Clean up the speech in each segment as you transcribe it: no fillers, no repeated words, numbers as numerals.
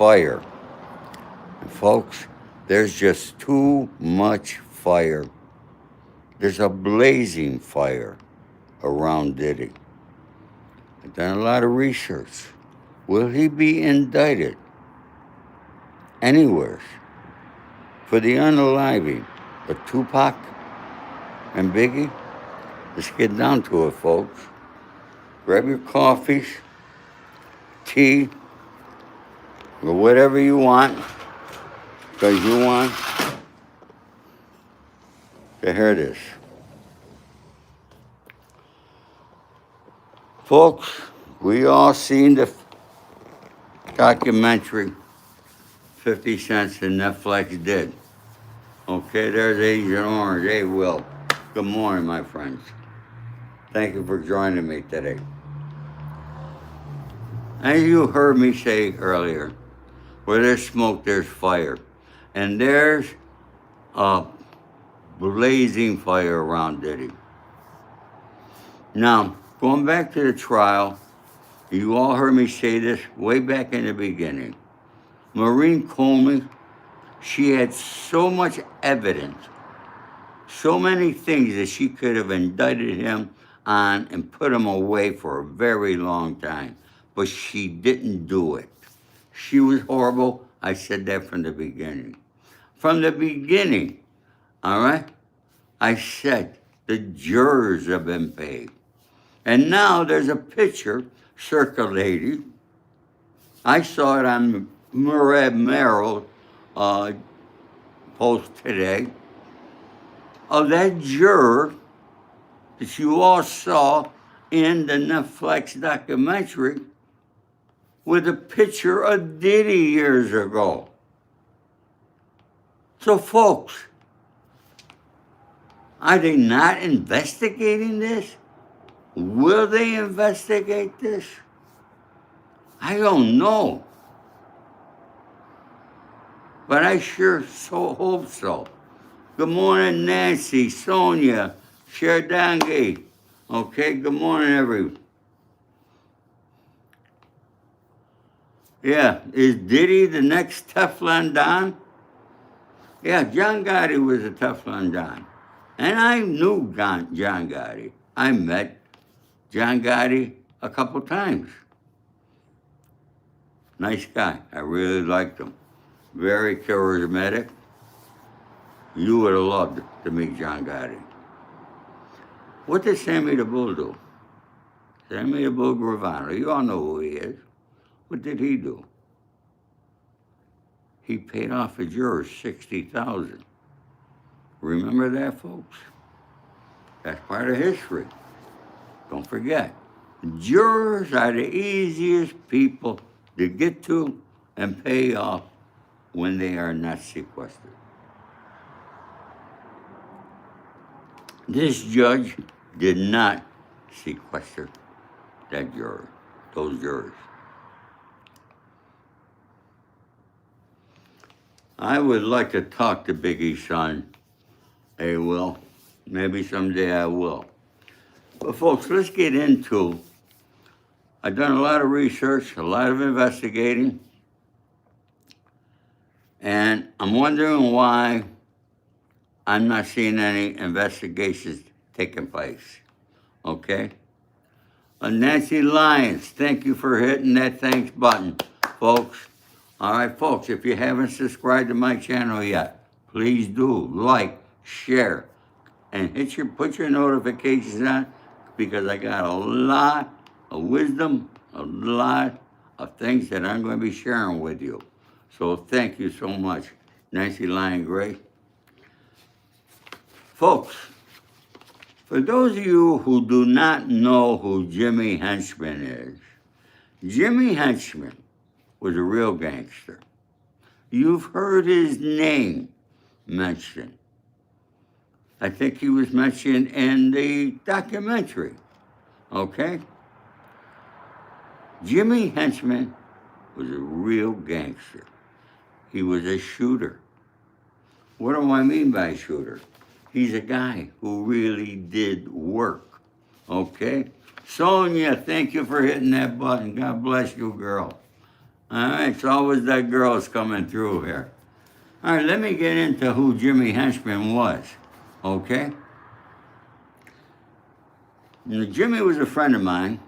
fire. And folks, there's just too much fire. There's a blazing fire around Diddy. I've done a lot of research. Will he be indicted anywhere for the unaliving of Tupac and Biggie? Let's get down to it, folks. Grab your coffees, tea, or whatever you want, because you want to hear this. Folks, we all seen the documentary 50 Cent and Netflix did. Okay, there's Agent Orange. Hey, Will. Good morning, my friends. Thank you for joining me today. As you heard me say earlier, where there's smoke, there's fire. And there's a blazing fire around Diddy. Now, going back to the trial, you all heard me say this way back in the beginning. Maureen Coleman, she had so much evidence, so many things that she could have indicted him on and put him away for a very long time. But she didn't do it. She was horrible. I said that from the beginning. From the beginning, all right? I said the jurors have been paid. And now there's a picture circulating. I saw it on Murad Merrill post today of that juror that you all saw in the Netflix documentary with a picture of Diddy years ago. So folks, are they not investigating this? Will they investigate this? I don't know. But I sure so hope so. Good morning, Nancy, Sonia, Sherdangi. Okay, good morning, everyone. Yeah, is Diddy the next Teflon Don? Yeah, John Gotti was a Teflon Don. And I knew John Gotti. I met John Gotti a couple times. Nice guy. I really liked him. Very charismatic. You would have loved to meet John Gotti. What did Sammy the Bull do? Sammy the Bull Gravano. You all know who he is. What did he do? He paid off a juror $60,000. Remember that, folks? That's part of history. Don't forget. Jurors are the easiest people to get to and pay off when they are not sequestered. This judge did not sequester that juror, those jurors. I would like to talk to Biggie's son. Hey, Will. Maybe someday I will. But folks, let's get into, I've done a lot of research, a lot of investigating, and I'm wondering why I'm not seeing any investigations taking place, okay? Nancy Lyons, thank you for hitting that thanks button, folks. All right, folks, if you haven't subscribed to my channel yet, please do like, share, and put your notifications on, because I got a lot of wisdom, a lot of things that I'm going to be sharing with you. So thank you so much, Nancy Lyon Gray. Folks, for those of you who do not know who Jimmy Henchman is, Jimmy Henchman was a real gangster. You've heard his name mentioned. I think he was mentioned in the documentary, okay? Jimmy Henchman was a real gangster. He was a shooter. What do I mean by shooter? He's a guy who really did work, okay? Sonia, thank you for hitting that button. God bless you, girl. All right, it's always that girl's coming through here. All right, let me get into who Jimmy Henchman was, okay? Now, Jimmy was a friend of mine,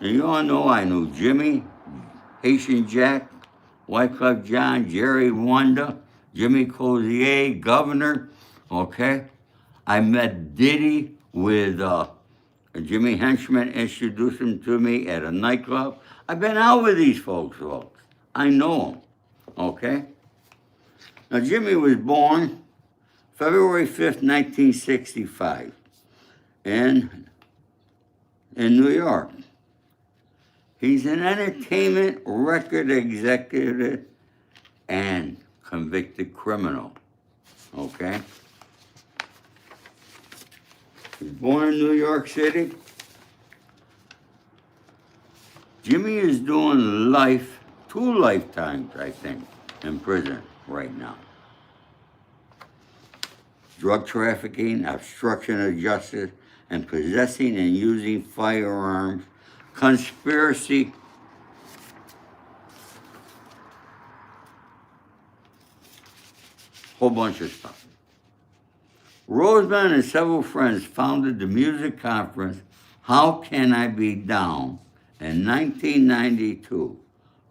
and you all know I knew Jimmy, Haitian Jack, Wyclef John, Jerry Wonder, Jimmy Cozier, Governor, okay? I met Diddy with Jimmy Henchman, introduced him to me at a nightclub. I've been out with these folks. I know them, okay? Now, Jimmy was born February 5th, 1965, in New York. He's an entertainment record executive and convicted criminal, okay? He was born in New York City. Jimmy is doing two lifetimes, I think, in prison right now. Drug trafficking, obstruction of justice, and possessing and using firearms, conspiracy, whole bunch of stuff. Roseman and several friends founded the music conference How Can I Be Down in 1992.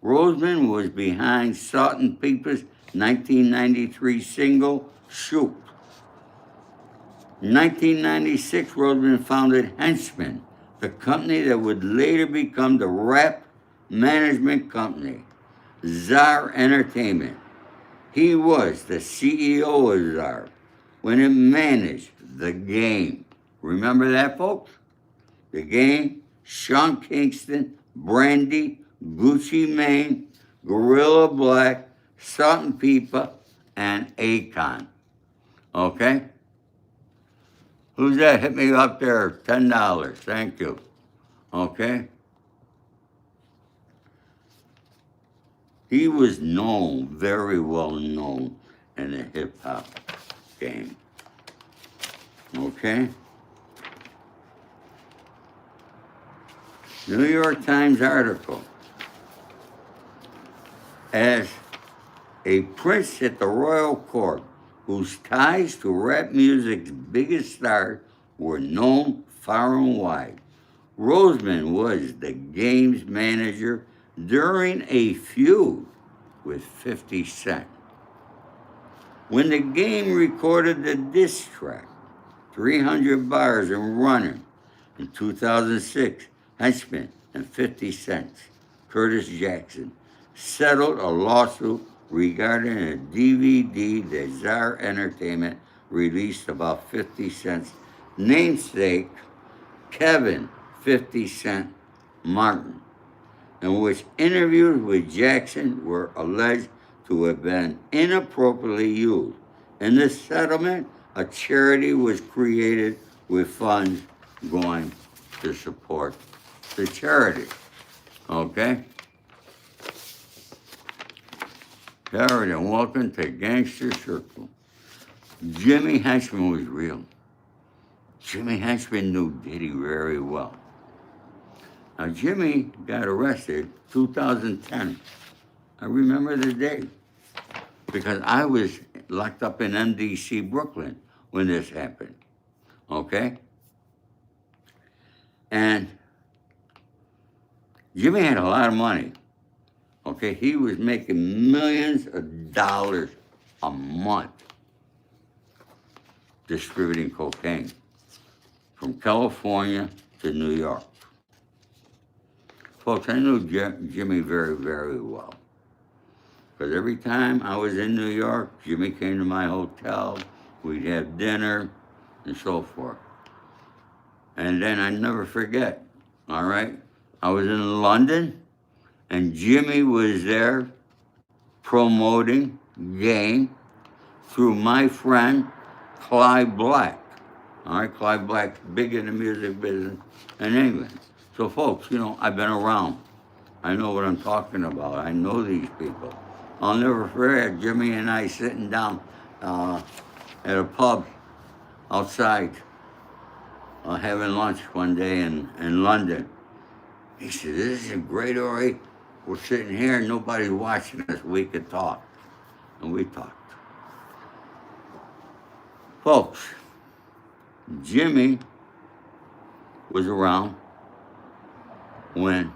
Roseman was behind Salt and Pepper's 1993 single, Shoot. In 1996, Roseman founded Henchman, the company that would later become the rap management company, Czar Entertainment. He was the CEO of Czar when it managed The Game. Remember that, folks? The Game, Sean Kingston, Brandy, Gucci Mane, Gorilla Black, Salt and Pepper, and Akon. Okay? Who's that? Hit me up there, $10. Thank you. Okay? He was known, very well known in the hip-hop game. Okay? New York Times article. As a prince at the royal court, whose ties to rap music's biggest stars were known far and wide, Roseman was the Game's manager during a feud with 50 Cent. When the Game recorded the diss track, 300 Bars and Running, in 2006, Henchman and 50 Cent, Curtis Jackson, settled a lawsuit regarding a DVD that Czar Entertainment released about 50 Cent's namesake, Kevin 50 Cent Martin, in which interviews with Jackson were alleged to have been inappropriately used. In this settlement, a charity was created with funds going to support the charity. Okay? Jared, and welcome to Gangster Circle. Jimmy Henchman was real. Jimmy Henchman knew Diddy very well. Now, Jimmy got arrested 2010. I remember the day because I was locked up in MDC, Brooklyn, when this happened. Okay? And Jimmy had a lot of money. Okay, he was making millions of dollars a month distributing cocaine from California to New York. Folks, I knew Jimmy very, very well. Because every time I was in New York, Jimmy came to my hotel, we'd have dinner, and so forth. And then I never forget, all right? I was in London, and Jimmy was there promoting Game through my friend, Clive Black. All right, Clive Black's big in the music business in England. So folks, you know, I've been around. I know what I'm talking about. I know these people. I'll never forget Jimmy and I sitting down at a pub outside having lunch one day in London. He said, "This is a great story. we're sitting here and nobody's watching us. We could talk. And we talked. Folks, Jimmy was around when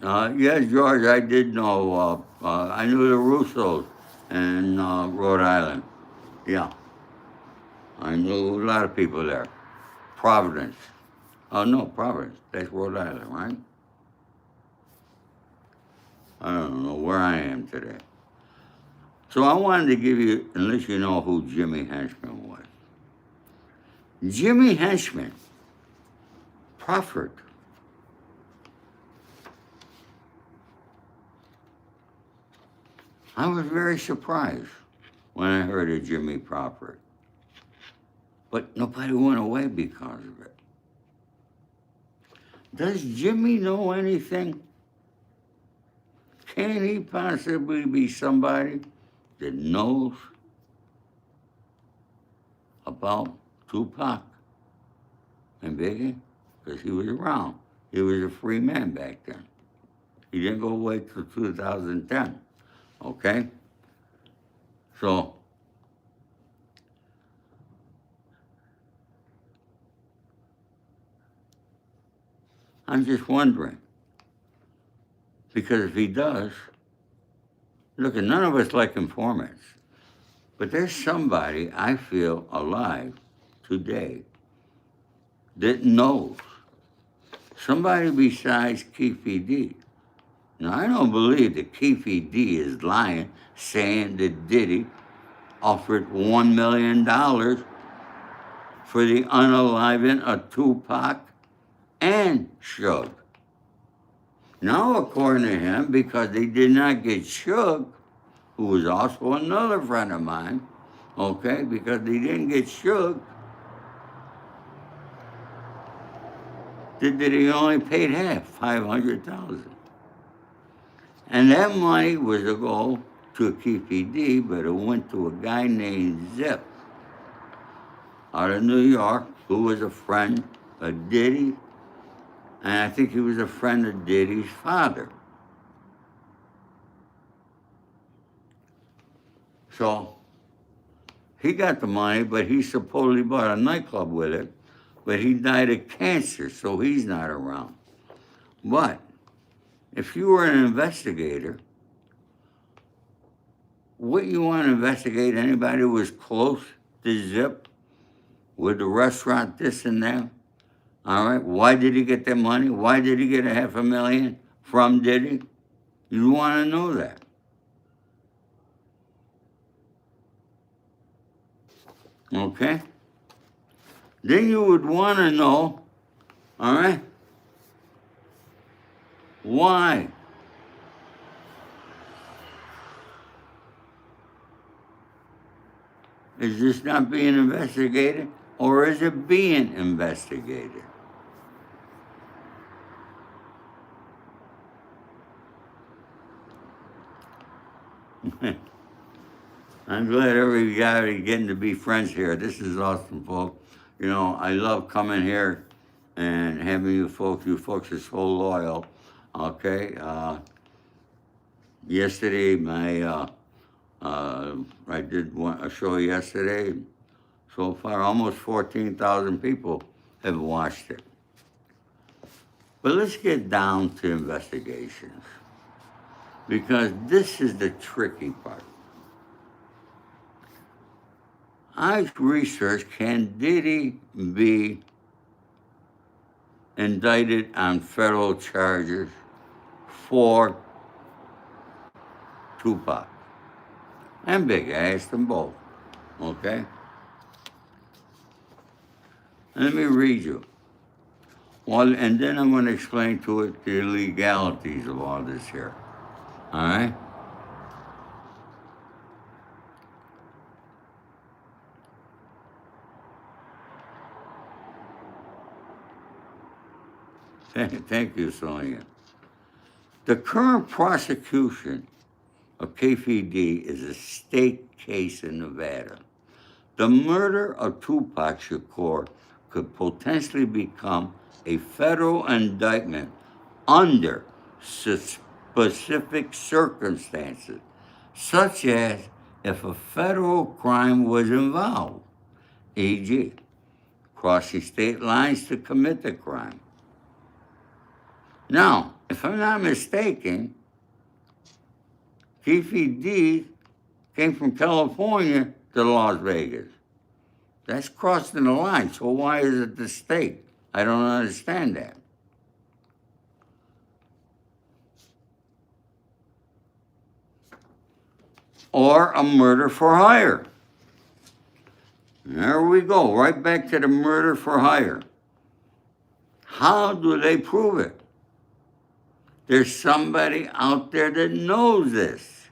yes, George, I did know. I knew the Russos in Rhode Island. Yeah, I knew a lot of people there. Providence. Oh, no, Providence. That's Rhode Island, right? I don't know where I am today. So I wanted to give you, and let you know who Jimmy Henchman was. Jimmy Henchman proffered I was very surprised when I heard of Jimmy proffered. But nobody went away because of it. Does Jimmy know anything? Can he possibly be somebody that knows about Tupac and Biggie? Because he was around. He was a free man back then. He didn't go away till 2010, okay? So, I'm just wondering, because if he does, look, and none of us like informants, but there's somebody I feel alive today that knows, somebody besides Keefe D. Now, I don't believe that Keefe D is lying, saying that Diddy offered $1 million for the unaliving of Tupac and Suge. Now, according to him, because they did not get Suge, who was also another friend of mine, okay, because they didn't get Suge, that he only paid half, $500,000. And that money was to go to Keefe D, but it went to a guy named Zip out of New York, who was a friend of Diddy, and I think he was a friend of Diddy's father. So he got the money, but he supposedly bought a nightclub with it, but he died of cancer, so he's not around. But if you were an investigator, wouldn't you want to investigate anybody who was close to Zip with the restaurant, this and that? All right, why did he get that money? Why did he get a $500,000 from Diddy? You want to know that. Okay? Then you would want to know, all right, why? Is this not being investigated, or is it being investigated? I'm glad everybody getting to be friends here. This is awesome, folks. You know, I love coming here and having you folks. You folks are so loyal. Okay. Yesterday, I did a show yesterday. So far, almost 14,000 people have watched it. But let's get down to investigations, because this is the tricky part. I researched, can Diddy be indicted on federal charges for Tupac and Biggie? I asked them both, okay? Let me read you. Well, and then I'm going to explain to it the legalities of all this here, all right? Thank you, Sonia. The current prosecution of KFD is a state case in Nevada. The murder of Tupac Shakur could potentially become a federal indictment under specific circumstances, such as if a federal crime was involved, e.g., crossing state lines to commit the crime. Now, if I'm not mistaken, GPD came from California to Las Vegas. That's crossing the line, so why is it the state? I don't understand that. Or a murder for hire. There we go, right back to the murder for hire. How do they prove it? There's somebody out there that knows this.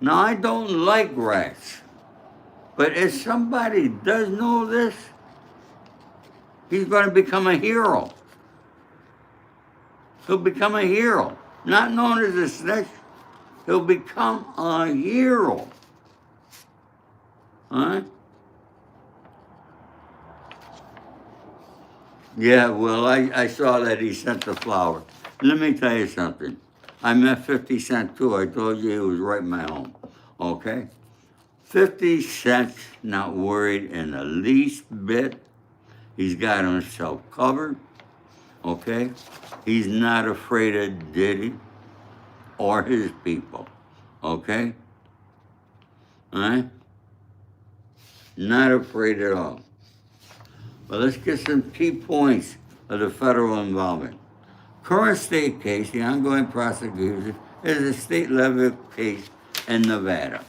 Now, I don't like rats, but if somebody does know this, he's going to become a hero. He'll become a hero. Not known as a snitch, he'll become a hero. All right? Yeah, well, I saw that he sent the flower. Let me tell you something. I met 50 Cent too. I told you he was right in my home. Okay? 50 Cent not worried in the least bit. He's got himself covered. Okay? He's not afraid of Diddy or his people. Okay? All right? Not afraid at all. But let's get some key points of the federal involvement. Current state case, the ongoing prosecution, is a state-level case in Nevada.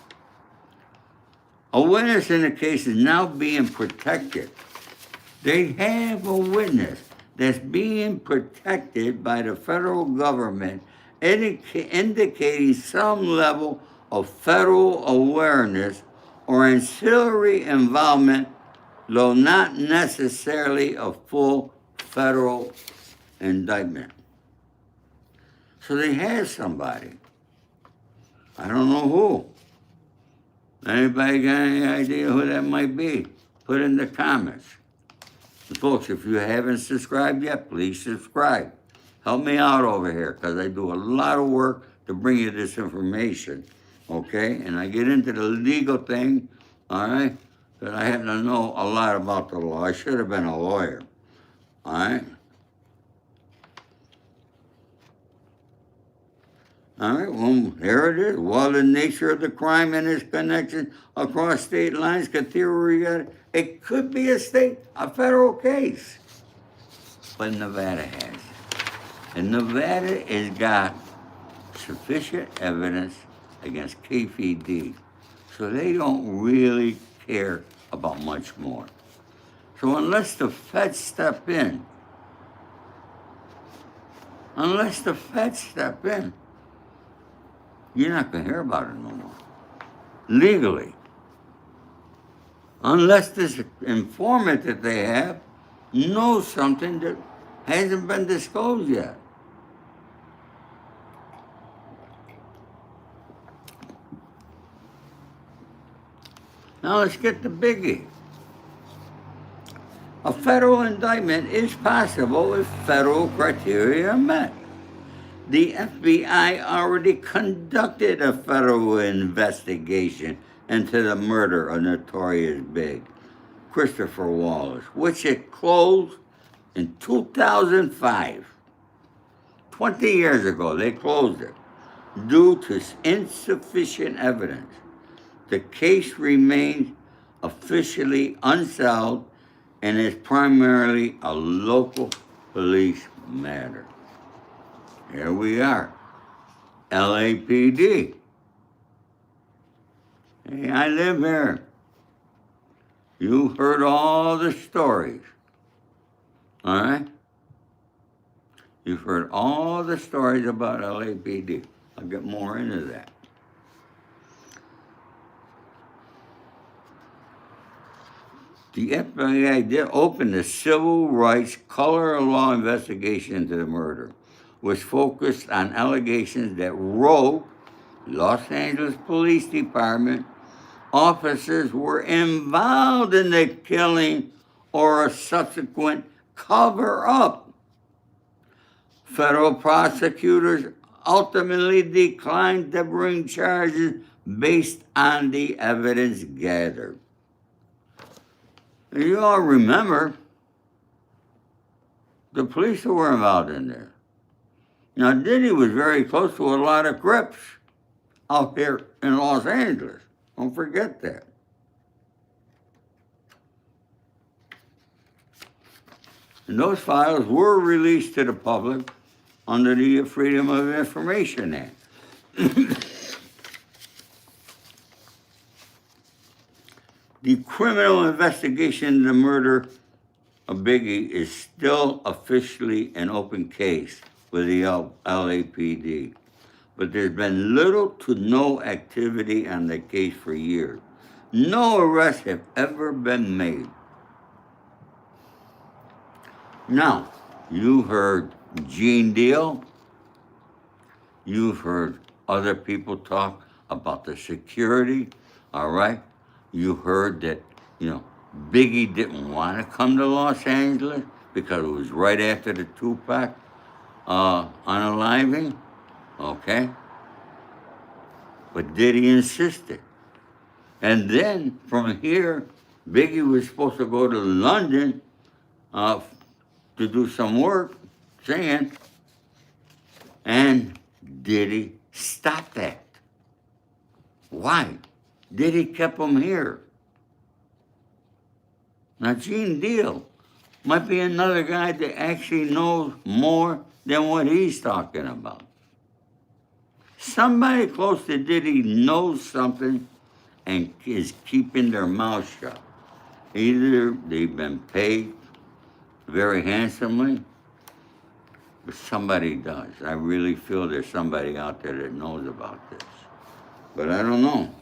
A witness in the case is now being protected. They have a witness that's being protected by the federal government, indicating some level of federal awareness or ancillary involvement, though not necessarily a full federal indictment. So they have somebody. I don't know who. Anybody got any idea who that might be? Put in the comments. And folks, if you haven't subscribed yet, please subscribe. Help me out over here, because I do a lot of work to bring you this information, okay? And I get into the legal thing, all right? But I have to know a lot about the law. I should have been a lawyer, all right? All right, well, here it is. While the nature of the crime and its connection across state lines could theoretically, it could be a federal case. But Nevada has. And Nevada has got sufficient evidence against KPD. So they don't really care about much more. So unless the feds step in, you're not going to hear about it no more. Legally. Unless this informant that they have knows something that hasn't been disclosed yet. Now let's get to Biggie. A federal indictment is possible if federal criteria are met. The FBI already conducted a federal investigation into the murder of Notorious Big, Christopher Wallace, which it closed in 2005. 20 years ago, they closed it due to insufficient evidence. The case remains officially unsolved and is primarily a local police matter. Here we are, LAPD. Hey, I live here. You heard all the stories, all right? You've heard all the stories about LAPD. I'll get more into that. The FBI did open a civil rights color of law investigation into the murder, which focused on allegations that rogue Los Angeles Police Department officers were involved in the killing or a subsequent cover-up. Federal prosecutors ultimately declined to bring charges based on the evidence gathered. You all remember the police who were involved in this. Now, Diddy was very close to a lot of Crips out here in Los Angeles. Don't forget that. And those files were released to the public under the Freedom of Information Act. The criminal investigation into the murder of Biggie is still officially an open case with the LAPD, but there's been little to no activity on the case for years. No arrests have ever been made. Now, you heard Gene Deal. You've heard other people talk about the security, all right? You heard that, Biggie didn't want to come to Los Angeles because it was right after the Tupac unaliving, okay? But Diddy insisted. And then from here, Biggie was supposed to go to London to do some work, singing, and Diddy stopped that. Why? Diddy kept him here. Now, Gene Deal might be another guy that actually knows more than what he's talking about. Somebody close to Diddy knows something and is keeping their mouth shut. Either they've been paid very handsomely, but somebody does. I really feel there's somebody out there that knows about this. But I don't know.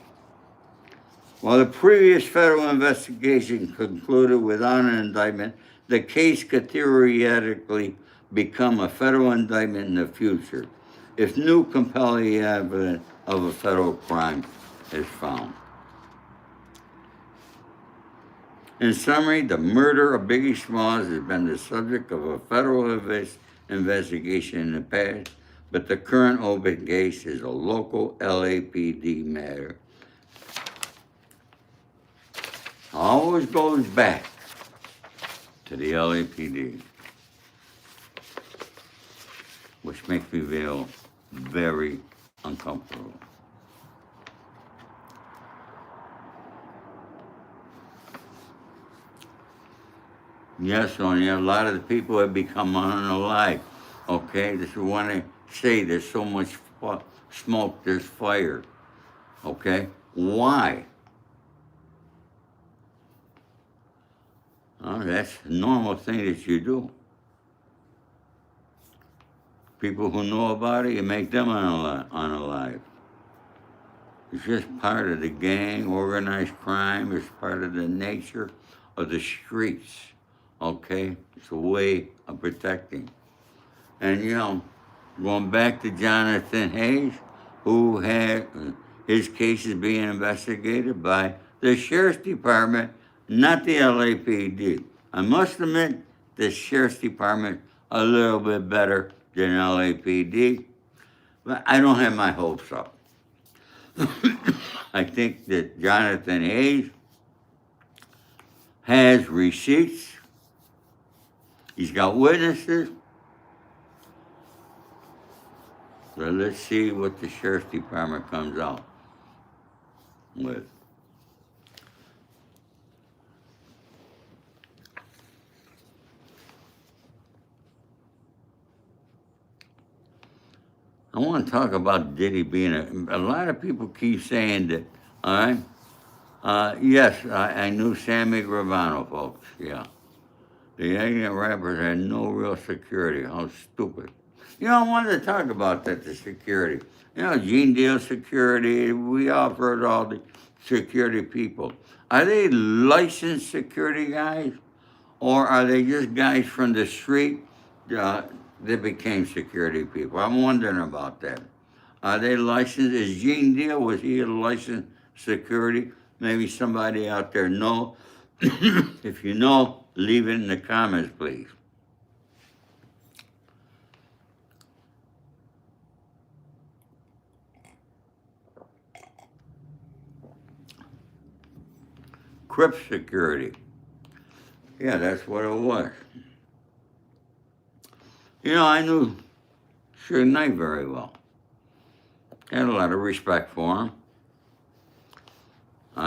While the previous federal investigation concluded without an indictment, the case could theoretically become a federal indictment in the future if new compelling evidence of a federal crime is found. In summary, the murder of Biggie Smalls has been the subject of a federal investigation in the past, but the current open case is a local LAPD matter. Always goes back to the LAPD, which makes me feel very uncomfortable. Yes, Sonia, a lot of the people have become unalive, okay? This is when I say there's so much smoke, there's fire, okay? Why? Oh, that's a normal thing that you do. People who know about it, you make them unalive. It's just part of the gang, organized crime. It's part of the nature of the streets, okay? It's a way of protecting. And, going back to Jonathan Hayes, who had his case is being investigated by the Sheriff's Department, not the LAPD. I must admit, the Sheriff's Department a little bit better than LAPD, but I don't have my hopes up. I think that Jonathan Hayes has receipts. He's got witnesses. So let's see what the Sheriff's Department comes out with. I want to talk about Diddy being a lot of people keep saying that, all right? Yes, I knew Sammy Gravano, folks, yeah. The ignorant rappers had no real security. How stupid. I wanted to talk about that, the security. Gene Deal security, we offered all the security people. Are they licensed security guys? Or are they just guys from the street that became security people? I'm wondering about that. Are they licensed? Is Gene Deal, was he a licensed security? Maybe somebody out there know. If you know, leave it in the comments, please. Crip security. Yeah, that's what it was. You know, I knew Suge Knight very well. Had a lot of respect for him.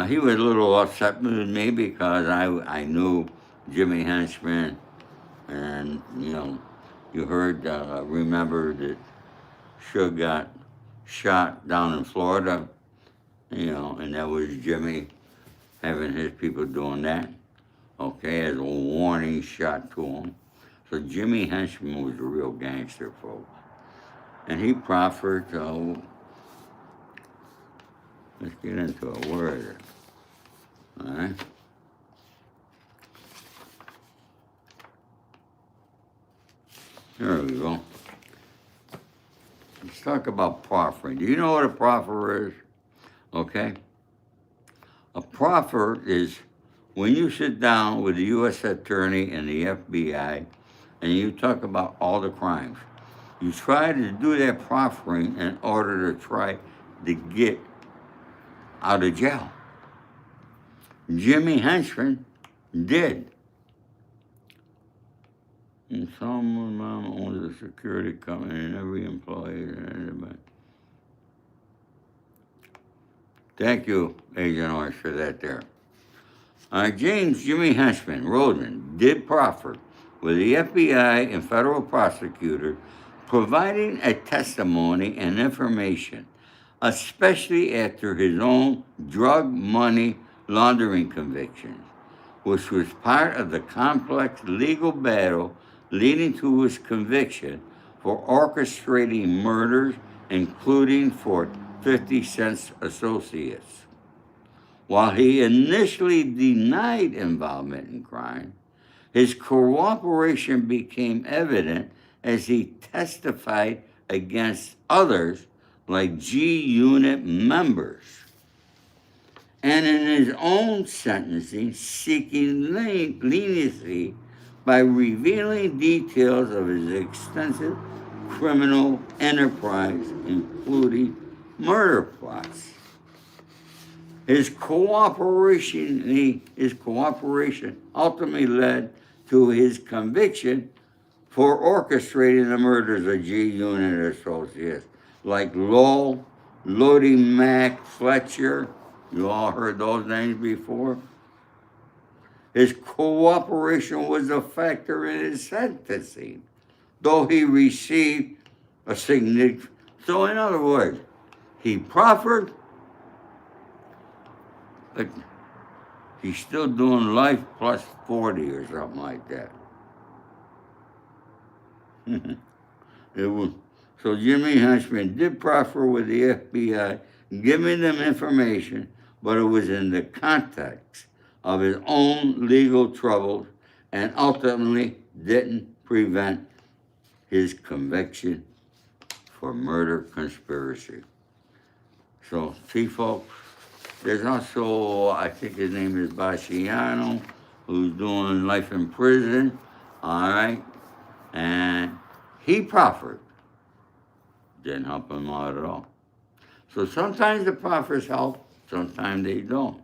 He was a little upset with me because I knew Jimmy Henchman, and you heard, remember that Suge got shot down in Florida, and that was Jimmy having his people doing that, okay, as a warning shot to him. So Jimmy Henchman was a real gangster, folks. And he proffered, let's get into it, where is it? All right. There we go. Let's talk about proffering. Do you know what a proffer is? Okay. A proffer is when you sit down with the U.S. Attorney and the FBI and you talk about all the crimes. You try to do that proffering in order to try to get out of jail. Jimmy Henchman did. And someone owns a security company and every employee. Thank you, Agent Orange, for that there. James Jimmy Henchman Rodman did proffer with the FBI and federal prosecutor providing a testimony and information, especially after his own drug money laundering convictions, which was part of the complex legal battle leading to his conviction for orchestrating murders, including for 50 Cent's associates. While he initially denied involvement in crime, his cooperation became evident as he testified against others like G Unit members, and in his own sentencing, seeking leniency by revealing details of his extensive criminal enterprise, including murder plots. His cooperation ultimately led to his conviction for orchestrating the murders of G Unit associates like Lowell, Lodi Mack, Fletcher. You all heard those names before. His cooperation was a factor in his sentencing, though he received a significant. So, in other words, he proffered, but he's still doing life plus 40 or something like that. So Jimmy Henchman did proffer with the FBI, giving them information, but it was in the context of his own legal troubles and ultimately didn't prevent his conviction for murder conspiracy. So, see, folks, there's also, I think his name is Basciano, who's doing life in prison, all right? And he proffered. Didn't help him out at all. So sometimes the proffers help, sometimes they don't.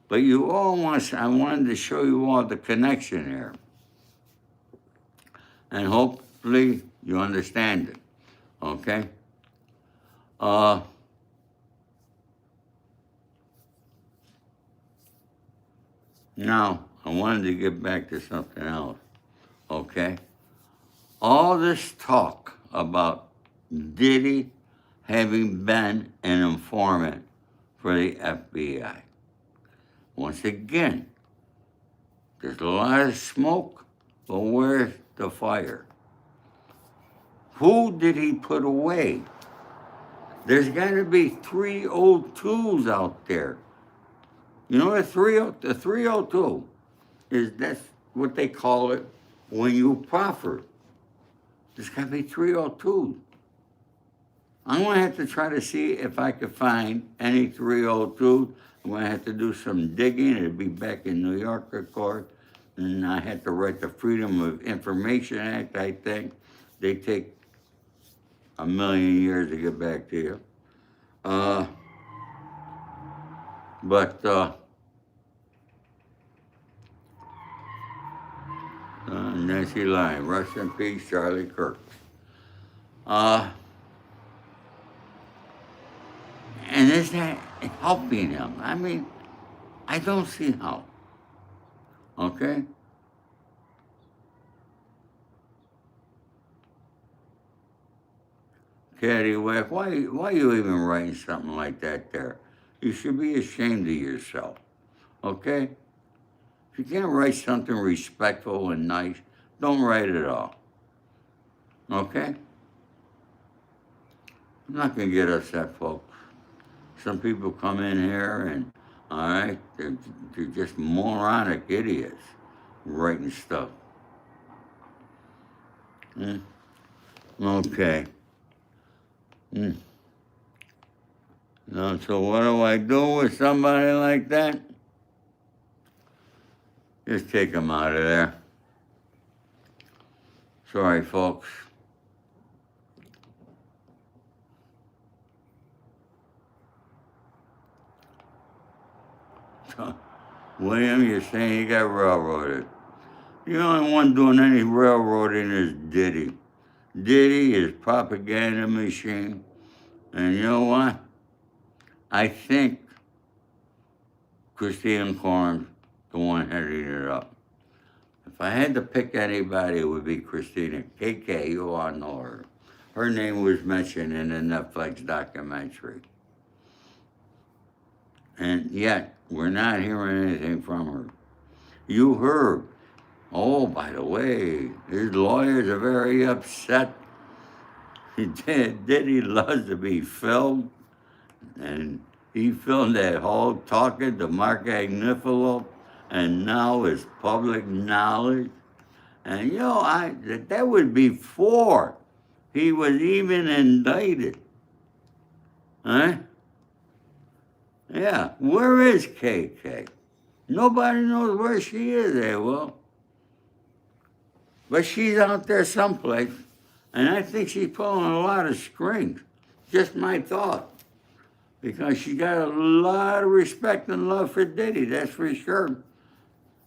But you all I wanted to show you all the connection here. And hopefully you understand it, okay? Now, I wanted to get back to something else, okay? All this talk about Diddy having been an informant for the FBI. Once again, there's a lot of smoke, but where's the fire? Who did he put away? There's got to be 302s out there. You know the 302 that's what they call it when you proffer. There's got to be 302s. I'm going to have to try to see if I could find any 302s When I had to do some digging, it'd be back in New York, of course, and I had to write the Freedom of Information Act, I think. They take a million years to get back to you. But Nancy Lyon, rest in peace, Charlie Kirk. And is that helping him? I mean, I don't see how. Okay? Caddywhack, why are you even writing something like that there? You should be ashamed of yourself. Okay? If you can't write something respectful and nice, don't write it all. Okay? I'm not going to get upset, folks. Some people come in here and, all right, they're just moronic idiots writing stuff. Okay. Now, so what do I do with somebody like that? Just take them out of there. Sorry, folks. William, you're saying you got railroaded. The only one doing any railroading is Diddy. Diddy is propaganda machine. And you know what? I think Christine Corn's the one heading it up. If I had to pick anybody, it would be Christina. KK, you all know her. Her name was mentioned in the Netflix documentary. And yet, we're not hearing anything from her. You heard, oh, by the way, his lawyers are very upset. Diddy loves to be filmed, and he filmed that whole talking to Mark Agnifilo, and now it's public knowledge. And you know, that was before he was even indicted. Huh? Yeah, where is KK? Nobody knows where she is, well. But she's out there someplace, and I think she's pulling a lot of strings. Just my thought. Because she got a lot of respect and love for Diddy, that's for sure.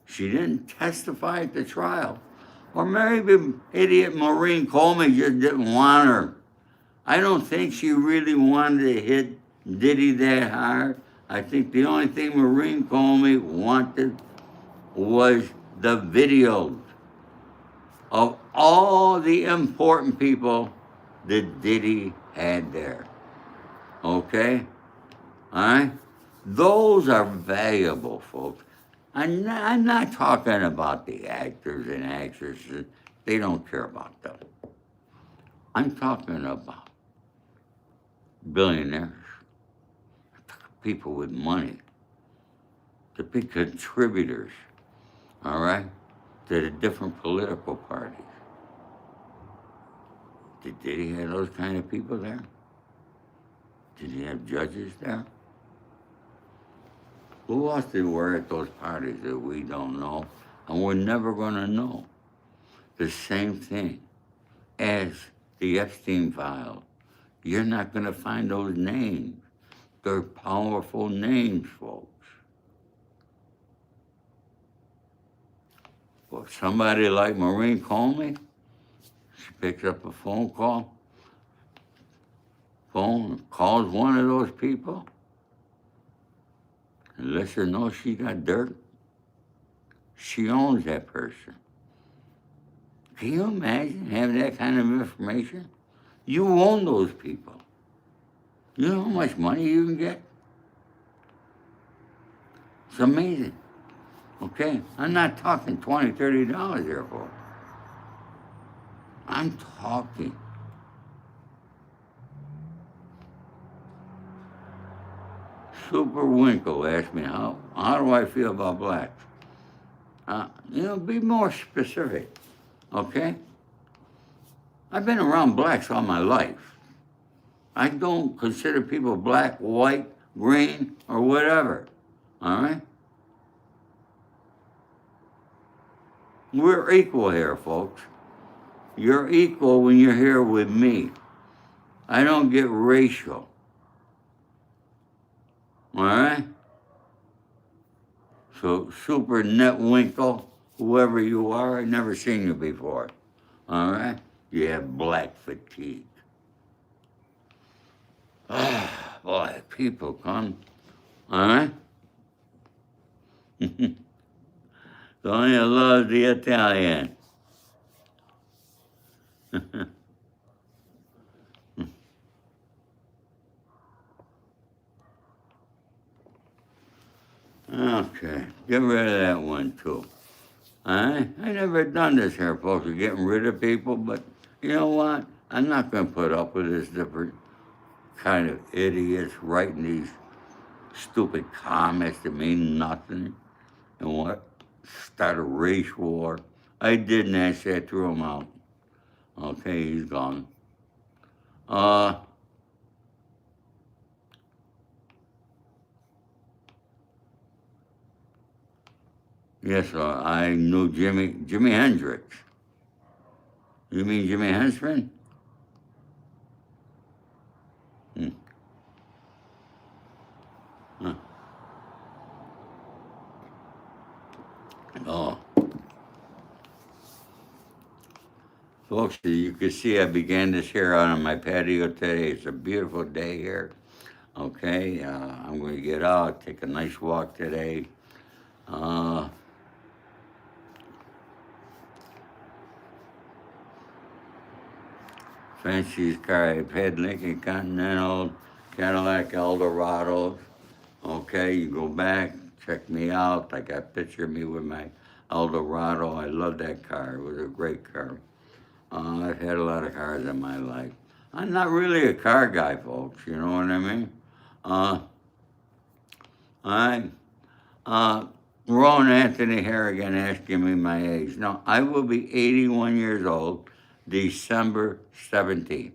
She didn't testify at the trial. Or maybe idiot Maureen Coleman just didn't want her. I don't think she really wanted to hit Diddy that hard. I think the only thing Maureen Coleman wanted was the videos of all the important people that Diddy had there. Okay? All right? Those are valuable, folks. I'm not talking about the actors and actresses. They don't care about them. I'm talking about billionaires, people with money, the big contributors, all right, to the different political parties. Did Diddy have those kind of people there? Did he have judges there? Who else did were at those parties that we don't know, and we're never going to know? The same thing as the Epstein file. You're not going to find those names. They're powerful names, folks. But somebody like Maureen Coleman, she picks up a phone, calls one of those people, and lets her know she got dirt. She owns that person. Can you imagine having that kind of information? You own those people. You know how much money you can get? It's amazing. Okay? I'm not talking $20, $30 here, folks. I'm talking Super Winkle asked me, how do I feel about blacks? Be more specific, okay? I've been around blacks all my life. I don't consider people black, white, green, or whatever. All right? We're equal here, folks. You're equal when you're here with me. I don't get racial. All right? So, Super Netwinkle, whoever you are, I've never seen you before. All right? You have black fatigue. Ah, boy, people come. All right? Sonia loves the Italian. Okay, get rid of that one too. I never done this here, folks, of getting rid of people, but you know what? I'm not going to put up with this different kind of idiots writing these stupid comments that mean nothing and what start a race war. I did Nancy, I threw him out. Okay, he's gone. Yes, I knew Jimi Hendrix. You mean Jimi Henchman? Hmm. Huh. Oh, folks, you can see I began this here out on my patio today. It's a beautiful day here. Okay, I'm going to get out, take a nice walk today. Uh, Fanciest car I've had, Lincoln Continental, Cadillac Eldorado. Okay, you go back, check me out. I got a picture of me with my Eldorado. I love that car. It was a great car. I've had a lot of cars in my life. I'm not really a car guy, folks. You know what I mean? I, Ron Anthony Harrigan asking me my age. No, I will be 81 years old, December 17th.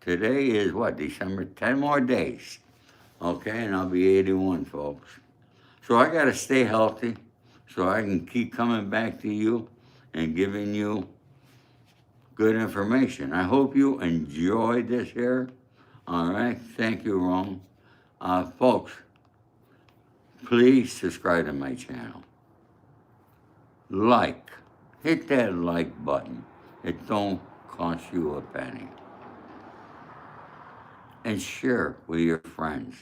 Today is what, December? 10 more days. Okay, and I'll be 81, folks. So I got to stay healthy so I can keep coming back to you and giving you good information. I hope you enjoyed this here. All right, thank you, Ron. Folks, please subscribe to my channel. Hit that like button. It don't cost you a penny. And share with your friends,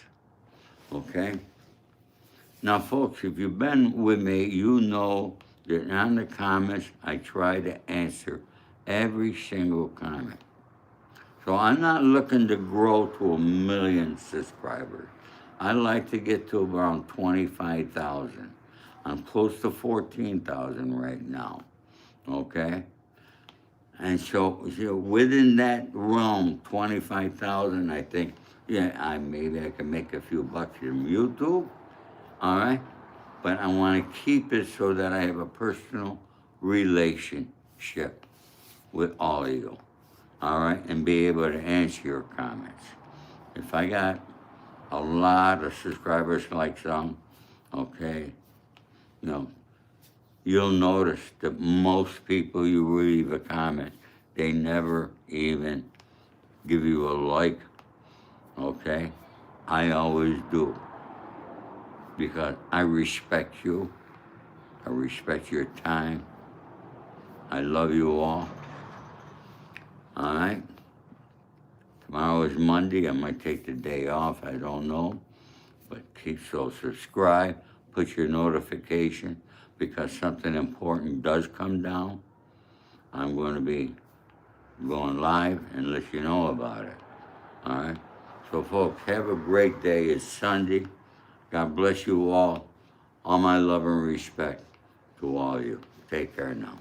okay? Now, folks, if you've been with me, you know that on the comments, I try to answer every single comment. So I'm not looking to grow to 1 million subscribers. I like to get to around 25,000. I'm close to 14,000 right now, okay? And so within that realm, 25,000, I think, yeah, maybe I can make a few bucks from YouTube, all right? But I want to keep it so that I have a personal relationship with all of you, all right? And be able to answer your comments. If I got a lot of subscribers like some, okay, you'll notice that most people you leave a comment, they never even give you a like, okay? I always do, because I respect you. I respect your time. I love you all right? Tomorrow is Monday. I might take the day off. I don't know. But subscribe, put your notification, because something important does come down. I'm going to be going live and let you know about it. All right? So, folks, have a great day. It's Sunday. God bless you all. All my love and respect to all of you. Take care now.